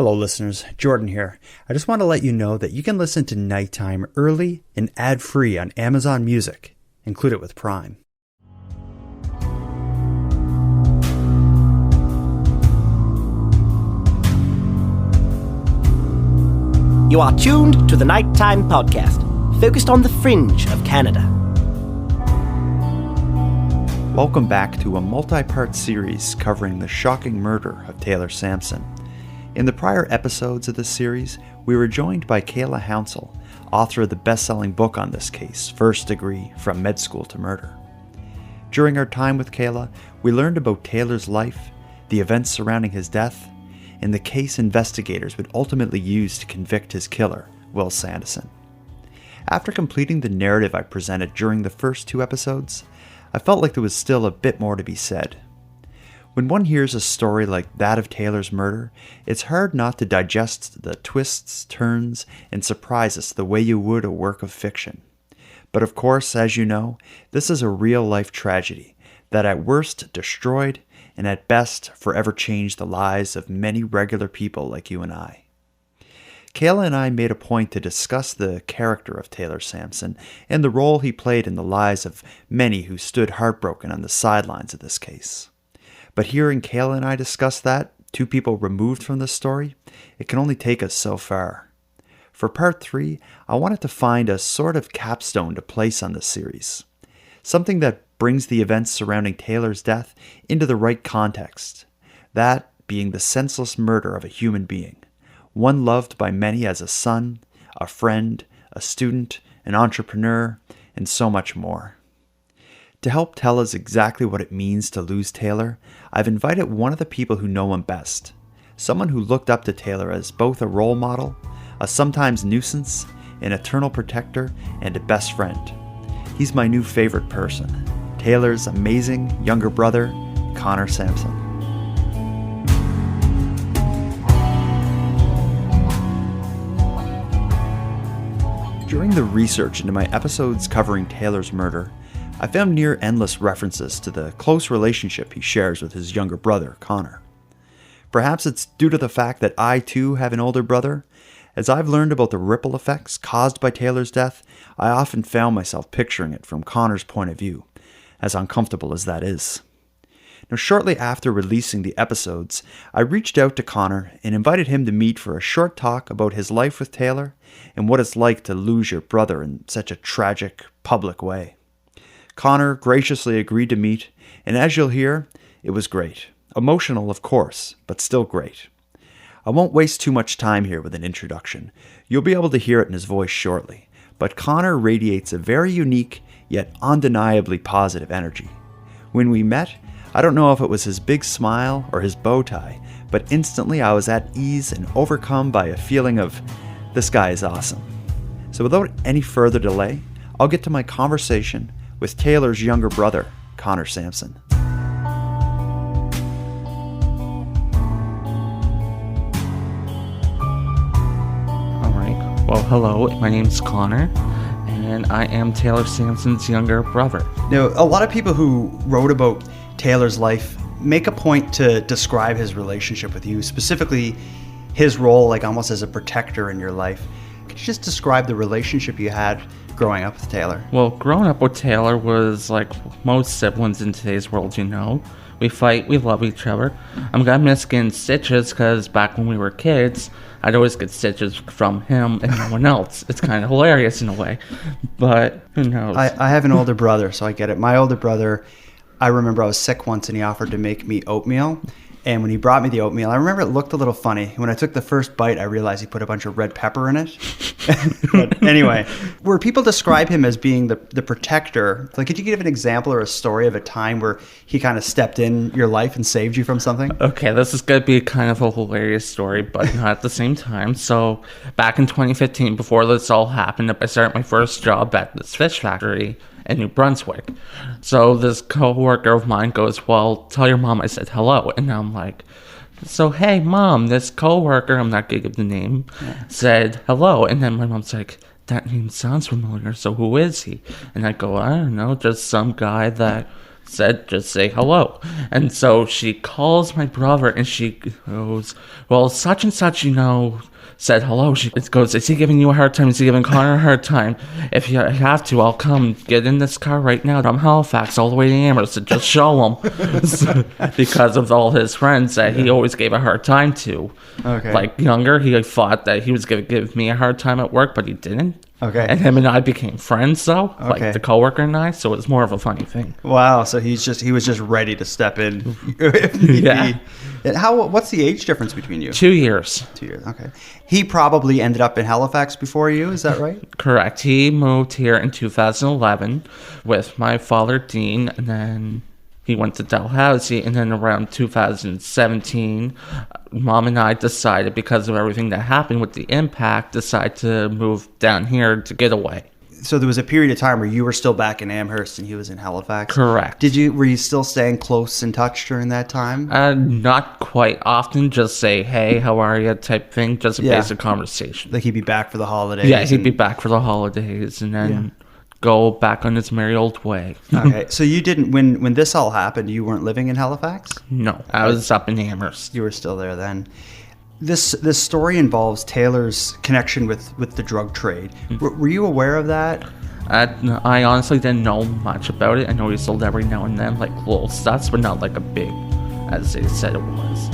Hello listeners, Jordan here. I just want to let you know that you can listen to Nighttime early and ad-free on Amazon Music. Include it with Prime. You are tuned to the Nighttime Podcast, focused on the fringe of Canada. Welcome back to a multi-part series covering the shocking murder of Taylor Samson. In the prior episodes of this series, we were joined by Kayla and I, author of the best-selling book on this case, First Degree, From Med School to Murder. During our time with Kayla, we learned about Taylor's life, the events surrounding his death, and the case investigators would ultimately use to convict his killer, Will Sanderson. After completing the narrative I presented during the first two episodes, I felt like there was still a bit more to be said. When one hears a story like that of Taylor's murder, it's hard not to digest the twists, turns, and surprises the way you would a work of fiction. But of course, as you know, this is a real-life tragedy that at worst destroyed and at best forever changed the lives of many regular people like you and I. Kayla and I made a point to discuss the character of Taylor Samson and the role he played in the lives of many who stood heartbroken on the sidelines of this case. But hearing Kayla and I discuss that, two people removed from the story, it can only take us so far. For part 3, I wanted to find a sort of capstone to place on this series. Something that brings the events surrounding Taylor's death into the right context. That being the senseless murder of a human being. One loved by many as a son, a friend, a student, an entrepreneur, and so much more. To help tell us exactly what it means to lose Taylor, I've invited one of the people who know him best. Someone who looked up to Taylor as both a role model, a sometimes nuisance, an eternal protector, and a best friend. He's my new favorite person, Taylor's amazing younger brother, Connor Samson. During the research into my episodes covering Taylor's murder, I found near endless references to the close relationship he shares with his younger brother, Connor. Perhaps it's due to the fact that I too have an older brother. As I've learned about the ripple effects caused by Taylor's death, I often found myself picturing it from Connor's point of view, as uncomfortable as that is. Now, shortly after releasing the episodes, I reached out to Connor and invited him to meet for a short talk about his life with Taylor and what it's like to lose your brother in such a tragic, public way. Connor graciously agreed to meet, and as you'll hear, it was great. Emotional, of course, but still great. I won't waste too much time here with an introduction. You'll be able to hear it in his voice shortly, but Connor radiates a very unique, yet undeniably positive energy. When we met, I don't know if it was his big smile or his bow tie, but instantly I was at ease and overcome by a feeling of, this guy is awesome. So without any further delay, I'll get to my conversation with Taylor's younger brother, Connor Samson. Alright, well hello, my name's Connor, and I am Taylor Samson's younger brother. Now, a lot of people who wrote about Taylor's life make a point to describe his relationship with you, specifically his role like almost as a protector in your life. Could you just describe the relationship you had growing up with Taylor? Well, growing up with Taylor was like most siblings in today's world, you know. We fight, we love each other. I'm gonna miss getting stitches because back when we were kids, I'd always get stitches from him and no one else. It's kind of hilarious in a way, but who knows? I have an older brother, so I get it. My older brother, I remember I was sick once and he offered to make me oatmeal. And when he brought me the oatmeal, I remember it looked a little funny. When I took the first bite, I realized he put a bunch of red pepper in it. But anyway, where people describe him as being the protector, like, could you give an example or a story of a time where he kind of stepped in your life and saved you from something? Okay, this is going to be kind of a hilarious story, but not at the same time. So back in 2015, before this all happened, I started my first job at this fish factory in New Brunswick. So this coworker of mine goes, well, tell your mom I said hello. And I'm like, so hey mom, this coworker, I'm not gonna give the name, said hello. And then my mom's like, that name sounds familiar, so who is he? And I go, I don't know, just some guy that said, just say hello. And so she calls my brother and she goes, well, such and such, said hello. She goes, is he giving you a hard time? Is he giving Connor a hard time? If you have to, I'll come. Get in this car right now from Halifax all the way to Amherst and just show him. Because of all his friends that he always gave a hard time to. Okay. Like younger, he thought that he was going to give me a hard time at work, but he didn't. Okay. And him and I became friends, though, Okay. like the coworker and I. So it was more of a funny thing. Wow. So he was just ready to step in. If need Yeah. be. And what's the age difference between you? 2 years. 2 years. Okay. He probably ended up in Halifax before you. Is that right? Correct. He moved here in 2011 with my father, Dean, and then he went to Dalhousie, and then around 2017, Mom and I decided, because of everything that happened with the impact, decided to move down here to get away. So there was a period of time where you were still back in Amherst and he was in Halifax. Correct. Were you still staying close in touch during that time? Not quite often, just say, hey, how are you type thing, just a basic conversation. Like he'd be back for the holidays. Yeah, he'd be back for the holidays and then go back on his merry old way. Okay, so you didn't, when this all happened, you weren't living in Halifax? No, I was up in Amherst. You were still there then. This story involves Taylor's connection with the drug trade. Were you aware of that? I honestly didn't know much about it. I know he sold every now and then, like little stuff, but not like a big, as they said it was.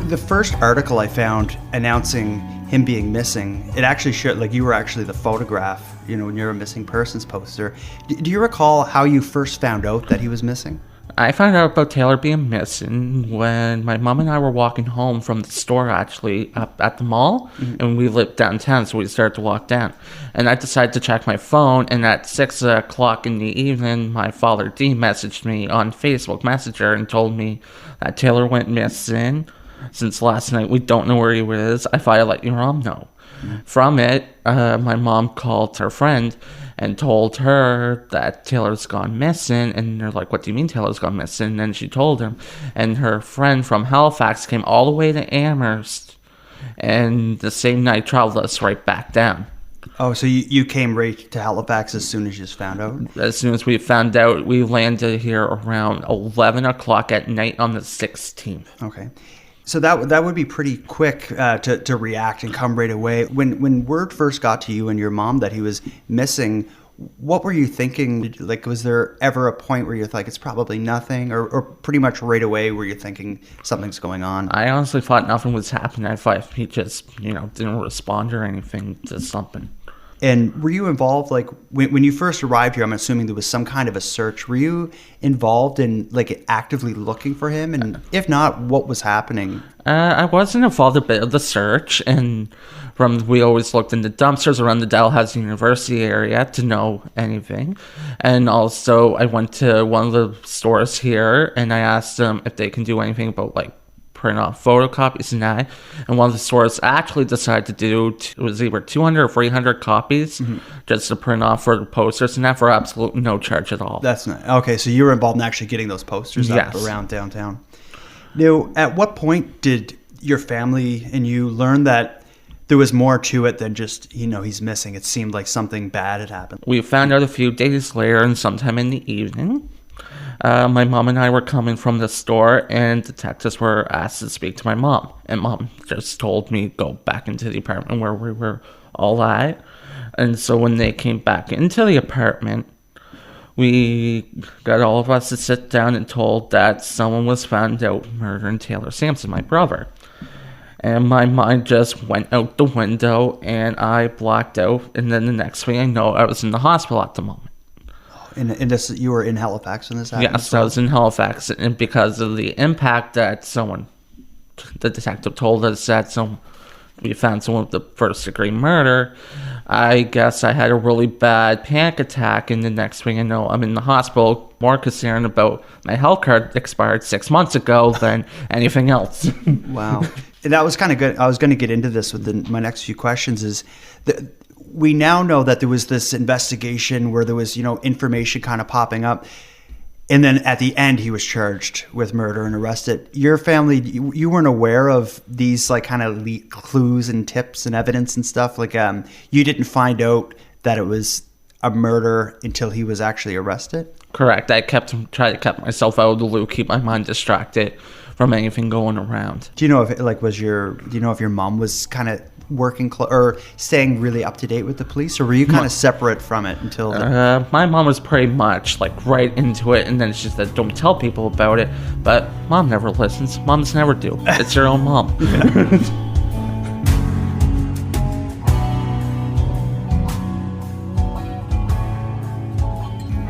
The first article I found announcing him being missing, it actually showed, like, you were actually the photograph, when you're a missing persons poster. Do you recall how you first found out that he was missing? I found out about Taylor being missing when my mom and I were walking home from the store, actually, up at the mall, and we lived downtown, so we started to walk down. And I decided to check my phone, and at 6 o'clock in the evening, my father, Dean, messaged me on Facebook Messenger and told me that Taylor went missing. Since last night, we don't know where he is. I thought I'd let your mom know. From it, my mom called her friend and told her that Taylor's gone missing. And they're like, what do you mean Taylor's gone missing? And then she told him. And her friend from Halifax came all the way to Amherst. And the same night, traveled us right back down. Oh, so you came right to Halifax as soon as you just found out? As soon as we found out, we landed here around 11 o'clock at night on the 16th. Okay. So that would be pretty quick to react and come right away. When word first got to you and your mom that he was missing, what were you thinking? Like, was there ever a point where you're like, it's probably nothing? Or pretty much right away were you thinking something's going on? I honestly thought nothing was happening. I thought he just, didn't respond or anything to something. And were you involved, like, when you first arrived here, I'm assuming there was some kind of a search. Were you involved in, like, actively looking for him? And if not, what was happening? I wasn't involved in a bit of the search. And we always looked in the dumpsters around the Dalhousie University area to know anything. And also, I went to one of the stores here, and I asked them if they can do anything about, like, print off photocopies and that. And one of the stores actually decided to do, it was either 200 or 300 copies just to print off for the posters and that for absolutely no charge at all. That's not okay. So you were involved in actually getting those posters up around downtown. Now, at what point did your family and you learn that there was more to it than just, he's missing? It seemed like something bad had happened. We found out a few days later and sometime in the evening. My mom and I were coming from the store, and detectives were asked to speak to my mom. And mom just told me go back into the apartment where we were all at. And so when they came back into the apartment, we got all of us to sit down and told that someone was found out murdering Taylor Samson, my brother. And my mind just went out the window, and I blacked out. And then the next thing I know, I was in the hospital at the moment. And this, you were in Halifax when this happened? Yes, I was in Halifax, and because of the impact that the detective told us that we found someone with the first-degree murder, I guess I had a really bad panic attack, and the next thing I know, I'm in the hospital, more concerned about my health card expired 6 months ago than anything else. Wow. And that was kind of good. I was going to get into this with my next few questions is we now know that there was this investigation where there was, information kind of popping up. And then at the end, he was charged with murder and arrested. Your family, you weren't aware of these like kind of clues and tips and evidence and stuff? Like you didn't find out that it was a murder until he was actually arrested? Correct. I tried to keep myself out of the loop, keep my mind distracted from anything going around. Do you know if your mom was kind of working or staying really up to date with the police, or were you kind of separate from it until? My mom was pretty much like right into it, and then she said, "Don't tell people about it." But mom never listens. Moms never do. It's your own mom.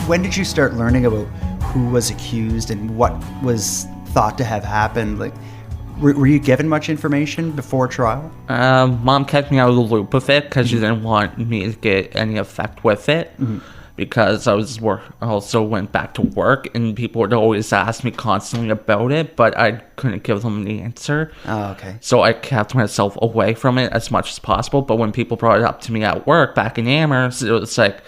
When did you start learning about who was accused and what was thought to have happened? Like, were you given much information before trial? Mom kept me out of the loop with it because she didn't want me to get any effect with it. Mm-hmm. Because I also went back to work, and people would always ask me constantly about it, but I couldn't give them the answer. Oh, okay. So I kept myself away from it as much as possible. But when people brought it up to me at work back in Amherst, it was like,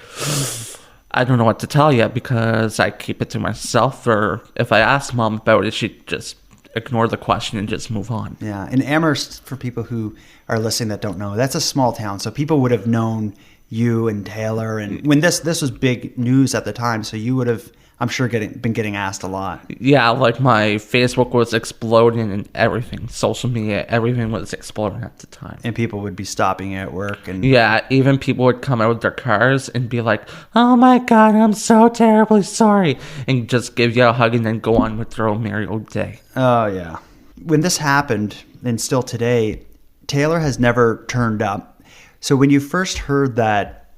I don't know what to tell you, because I keep it to myself, or if I ask mom about it, she'd just ignore the question and just move on. Yeah, and Amherst, for people who are listening that don't know, that's a small town, so people would have known you and Taylor, and when this was big news at the time, so you would have, I'm sure, been getting asked a lot. Yeah, like my Facebook was exploding and everything. Social media, everything was exploding at the time. And people would be stopping you at work. And yeah, even people would come out with their cars and be like, "Oh my God, I'm so terribly sorry," and just give you a hug and then go on with their own merry old day. Oh, yeah. When this happened, and still today, Taylor has never turned up. So when you first heard that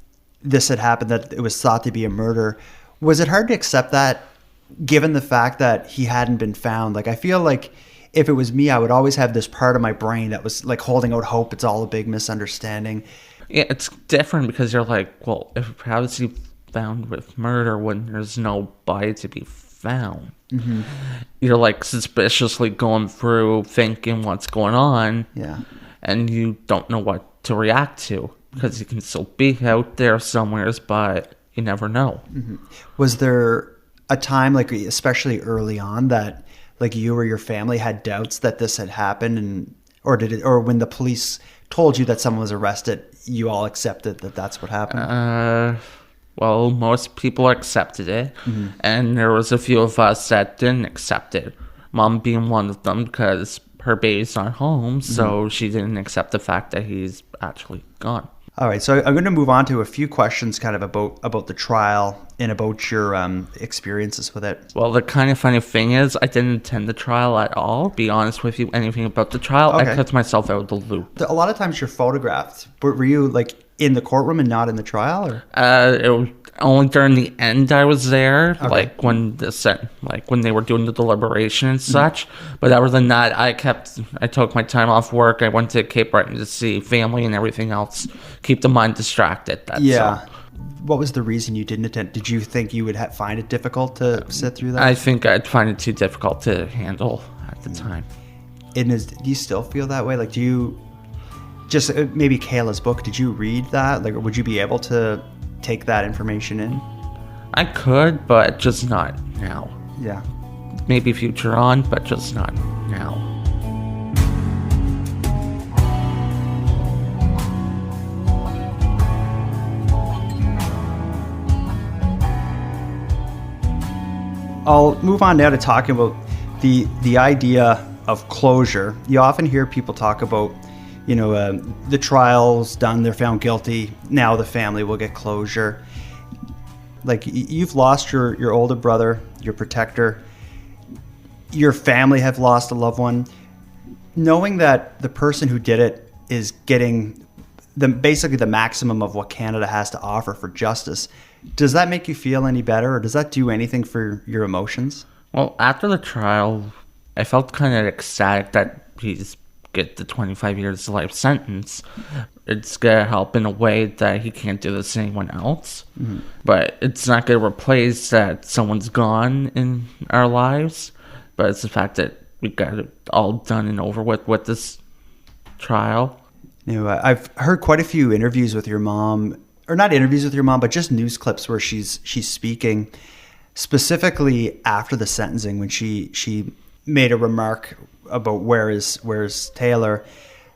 this had happened, that it was thought to be a murder, was it hard to accept that, given the fact that he hadn't been found? Like, I feel like if it was me, I would always have this part of my brain that was like holding out hope. It's all a big misunderstanding. Yeah, it's different because you're like, well, how is he found with murder when there's no body to be found? Mm-hmm. You're like suspiciously going through thinking what's going on. Yeah. And you don't know what to react to because he can still be out there somewheres, but you never know. Mm-hmm. Was there a time, like especially early on, that like you or your family had doubts that this had happened, or when the police told you that someone was arrested, you all accepted that that's what happened? Well, most people accepted it, mm-hmm. and there was a few of us that didn't accept it. Mom being one of them, because her baby's not home, so mm-hmm. she didn't accept the fact that he's actually gone. All right, so I'm going to move on to a few questions kind of about the trial and about your experiences with it. Well, the kind of funny thing is I didn't attend the trial at all. Be honest with you, anything about the trial, okay. I kept myself out of the loop. A lot of times you're photographed. Were you like in the courtroom and not in the trial? Or? It was only during the end I was there, okay. like when they were doing the deliberation and such. Mm-hmm. But other than that, I took my time off work. I went to Cape Breton to see family and everything else. Keep the mind distracted. Yeah. What was the reason you didn't attend? Did you think you would find it difficult to sit through that? I think I'd find it too difficult to handle at the time. And do you still feel that way? Like, do you just maybe Kayla's book? Did you read that? Like, would you be able to take that information in? I could, but just not now. Yeah. Maybe future on, but just not now. I'll move on now to talking about the idea of closure. You often hear people talk about, the trial's done, they're found guilty, now the family will get closure. Like, you've lost your older brother, your protector, your family have lost a loved one. Knowing that the person who did it is getting basically the maximum of what Canada has to offer for justice, does that make you feel any better, or does that do anything for your emotions? Well, after the trial, I felt kind of ecstatic that he's get the 25 years life sentence. It's going to help in a way that he can't do this to anyone else. Mm-hmm. But it's not going to replace that someone's gone in our lives. But it's the fact that we got it all done and over with this trial. I've heard quite a few interviews with your mom, or not interviews with your mom, but just news clips where she's speaking. specifically after the sentencing when she made a remark about where's Taylor.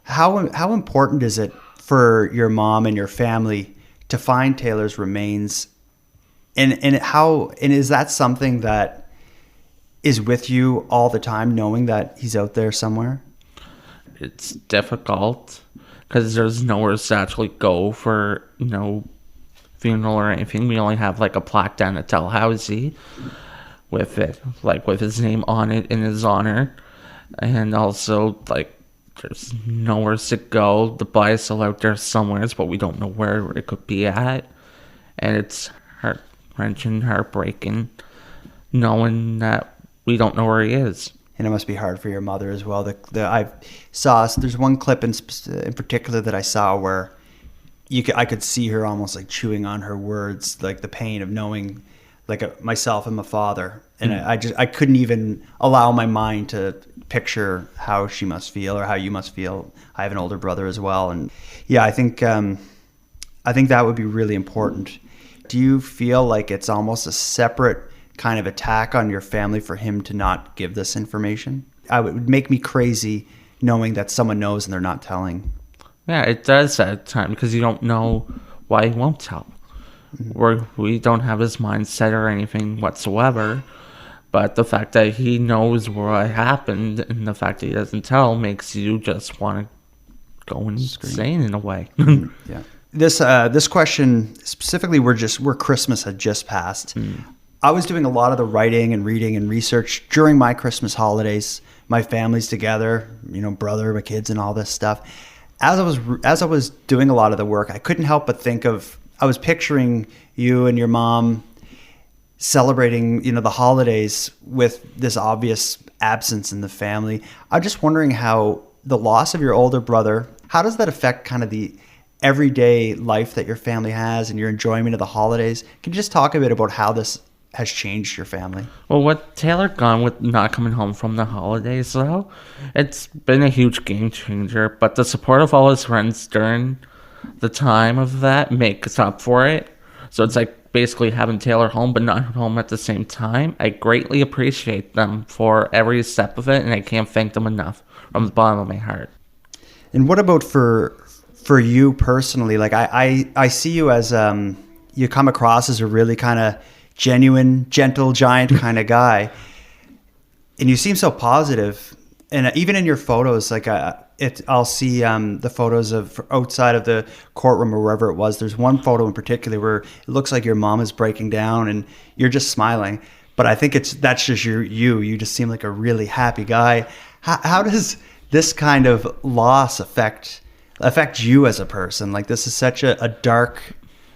How important is it for your mom and your family to find Taylor's remains? And is that something that is with you all the time, knowing that he's out there somewhere? It's difficult because there's nowhere to actually go for, funeral or anything. We only have like a plaque down at Tallahassee with it, like with his name on it in his honor. And also, like, there's nowhere to go. The body's still out there somewhere, but we don't know where it could be at. And it's heart-wrenching, heartbreaking, knowing that we don't know where he is. And it must be hard for your mother as well. There's one clip in particular that I saw where I could see her almost like chewing on her words, like the pain of knowing, like myself and my father. And I couldn't even allow my mind to picture how she must feel or how you must feel. I have an older brother as well, and yeah, I think that would be really important. Do you feel like it's almost a separate kind of attack on your family for him to not give this information? It would make me crazy knowing that someone knows and they're not telling. Yeah, it does at times because you don't know why he won't tell. We don't have his mindset or anything whatsoever. But the fact that he knows what happened and the fact that he doesn't tell makes you just want to go insane in a way. Yeah. This question specifically, where Christmas had just passed. I was doing a lot of the writing and reading and research during my Christmas holidays. My family's together, brother, my kids, and all this stuff. As I was doing a lot of the work, I couldn't help but I was picturing you and your mom celebrating, the holidays with this obvious absence in the family. I'm just wondering how the loss of your older brother, how does that affect kind of the everyday life that your family has and your enjoyment of the holidays? Can you just talk a bit about how this has changed your family? Well, with Taylor gone, with not coming home from the holidays, though, it's been a huge game changer. But the support of all his friends during the time of that makes up for it. So it's like basically having Taylor home, but not home at the same time. I greatly appreciate them for every step of it, and I can't thank them enough from the bottom of my heart. And what about for you personally? Like I see you as you come across as a really kind of genuine, gentle giant kind of guy, and you seem so positive. And even in your photos, like I'll see the photos of outside of the courtroom or wherever it was. There's one photo in particular where it looks like your mom is breaking down and you're just smiling. But I think that's just you. You just seem like a really happy guy. How does this kind of loss affect you as a person? Like, this is such a dark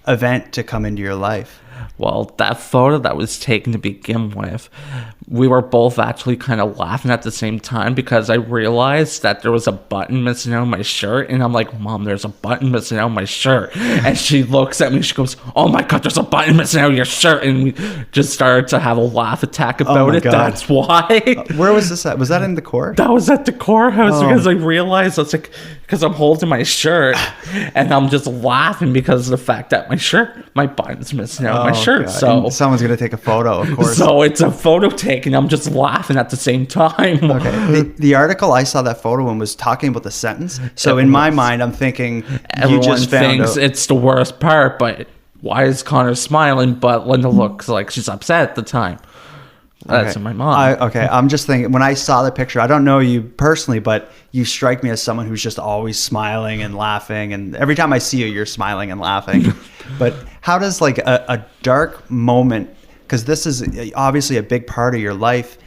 event to come into your life. Well, that photo that was taken to begin with, we were both actually kind of laughing at the same time because I realized that there was a button missing out of my shirt. And I'm like, Mom, there's a button missing out of my shirt. And she looks at me, she goes, oh my God, there's a button missing out of your shirt. And we just started to have a laugh attack about it. God. That's why. Where was this at? Was that in the court? That was at the courthouse because I realized it's like, because I'm holding my shirt and I'm just laughing because of the fact that my button's missing out of my shirt. God. So and someone's going to take a photo, of course. So it's a photo taken. I'm just laughing at the same time. Okay. The article I saw that photo in was talking about the sentence. So in my mind, I'm thinking everyone you just found thinks out. It's the worst part, but why is Connor smiling? But Linda looks like she's upset at the time. That's in my mind. I'm just thinking, when I saw the picture, I don't know you personally, but you strike me as someone who's just always smiling and laughing. And every time I see you, you're smiling and laughing. But how does like a dark moment, because this is obviously a big part of your life,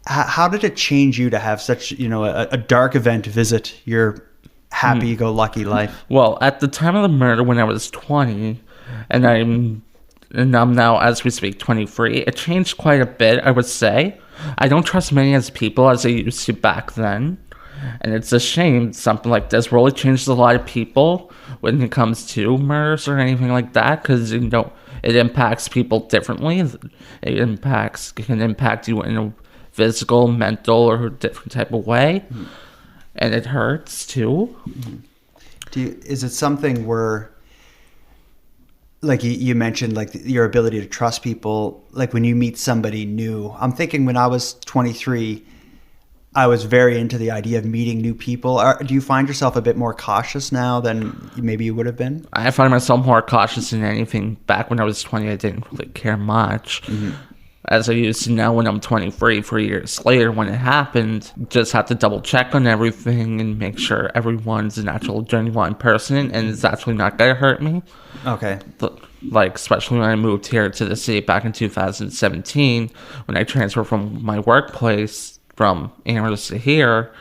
how did it change you to have such, a dark event visit your happy-go-lucky life? Well, at the time of the murder, when I was 20, and I'm now, as we speak, 23. It changed quite a bit, I would say. I don't trust many as people as I used to back then. And it's a shame something like this really changes a lot of people when it comes to murders or anything like that, because, it impacts people differently. It can impact you in a physical, mental, or different type of way. Mm-hmm. And it hurts, too. Mm-hmm. Is it something where like you mentioned, like your ability to trust people, like when you meet somebody new. I'm thinking when I was 23, I was very into the idea of meeting new people. Do you find yourself a bit more cautious now than maybe you would have been? I find myself more cautious than anything. Back when I was 20, I didn't really care much. As I used to now when I'm 23, 3 years later when it happened, just have to double check on everything and make sure everyone's an actual genuine person and it's actually not going to hurt me. Okay. Like, especially when I moved here to the city back in 2017, when I transferred from my workplace from Amherst to here,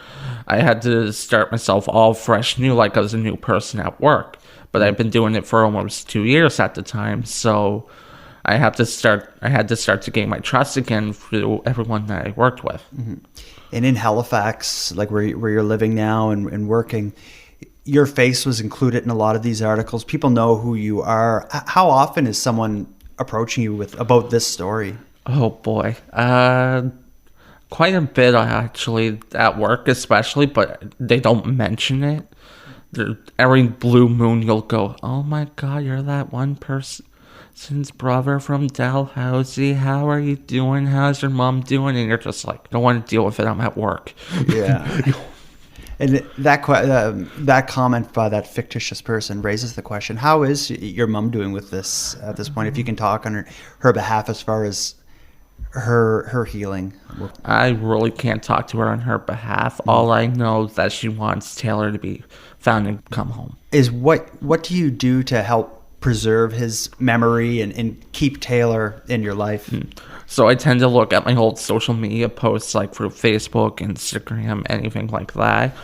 I had to start myself all fresh new, like I was a new person at work. But I've been doing it for almost 2 years at the time, so I had to start to gain my trust again through everyone that I worked with. And in Halifax, like where you're living now and working, your face was included in a lot of these articles. People know who you are. How often is someone approaching you about this story? Oh boy, quite a bit actually, at work especially, but they don't mention it. Every blue moon you'll go, oh my god, you're that one person's brother from Dalhousie. How are you doing? How's your mom doing? And you're just like, I don't want to deal with it. I'm at work. Yeah. And that comment by that fictitious person raises the question, how is your mom doing with this at this point? If you can talk on her behalf as far as her healing. I really can't talk to her on her behalf. All I know is that she wants Taylor to be found and come home. Is what do you do to help preserve his memory and keep Taylor in your life? So I tend to look at my old social media posts, like through Facebook, Instagram, anything like that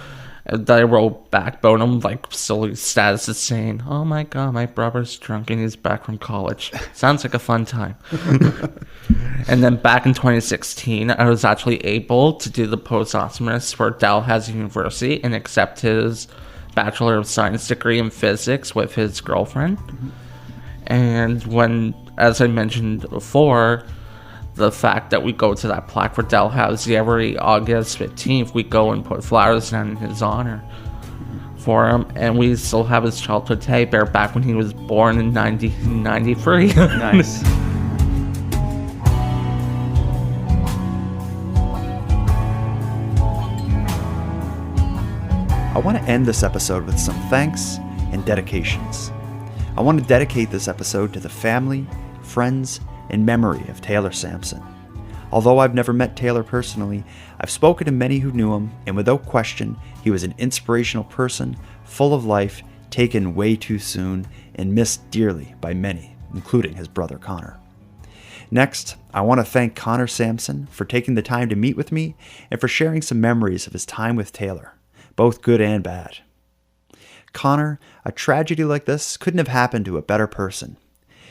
I wrote back about him, like silly statuses saying, oh my god, my brother's drunk and he's back from college. Sounds like a fun time. And then back in 2016, I was actually able to do the post-osmosis for Dalhousie University and accept his Bachelor of Science degree in physics with his girlfriend. And when, as I mentioned before, the fact that we go to that plaque for Dalhousie every August 15th, we go and put flowers down in his honor for him, and we still have his childhood teddy bear back when he was born in 1993. Nice. I want to end this episode with some thanks and dedications. I want to dedicate this episode to the family, friends, and memory of Taylor Samson. Although I've never met Taylor personally, I've spoken to many who knew him, and without question, he was an inspirational person, full of life, taken way too soon, and missed dearly by many, including his brother Connor. Next, I want to thank Connor Samson for taking the time to meet with me and for sharing some memories of his time with Taylor, both good and bad. Connor, a tragedy like this couldn't have happened to a better person.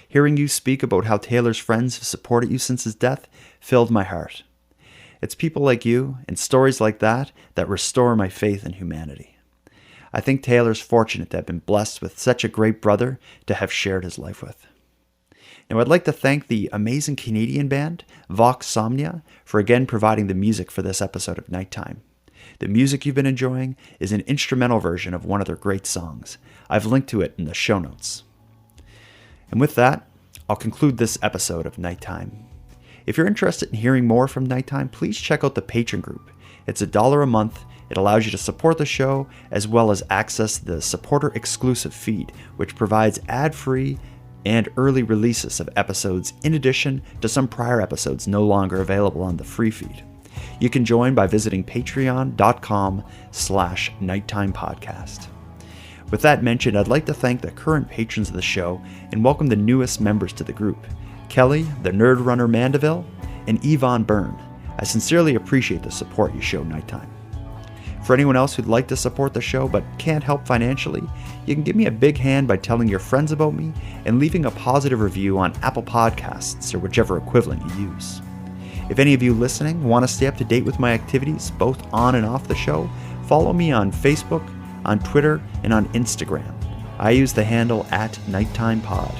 Hearing you speak about how Taylor's friends have supported you since his death filled my heart. It's people like you and stories like that that restore my faith in humanity. I think Taylor's fortunate to have been blessed with such a great brother to have shared his life with. Now I'd like to thank the amazing Canadian band, Vox Somnia, for again providing the music for this episode of Nighttime. The music you've been enjoying is an instrumental version of one of their great songs. I've linked to it in the show notes. And with that, I'll conclude this episode of Nighttime. If you're interested in hearing more from Nighttime, please check out the Patreon group. It's $1 a month. It allows you to support the show as well as access the supporter exclusive feed, which provides ad-free and early releases of episodes in addition to some prior episodes no longer available on the free feed. You can join by visiting patreon.com/nighttimepodcast. With that mentioned, I'd like to thank the current patrons of the show and welcome the newest members to the group, Kelly, the Nerd Runner Mandeville, and Yvonne Byrne. I sincerely appreciate the support you show Nighttime. For anyone else who'd like to support the show but can't help financially, you can give me a big hand by telling your friends about me and leaving a positive review on Apple Podcasts or whichever equivalent you use. If any of you listening want to stay up to date with my activities, both on and off the show, follow me on Facebook, on Twitter, and on Instagram. I use the handle @NighttimePod.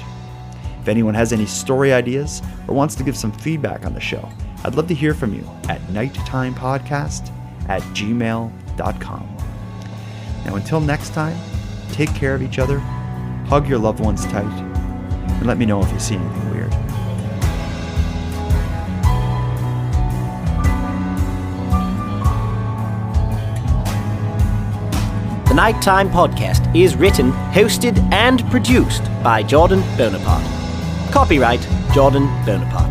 If anyone has any story ideas or wants to give some feedback on the show, I'd love to hear from you at nighttimepodcast@gmail.com. Now until next time, take care of each other, hug your loved ones tight, and let me know if you see anything weird. The Nighttime Podcast is written, hosted, and produced by Jordan Bonaparte. Copyright Jordan Bonaparte.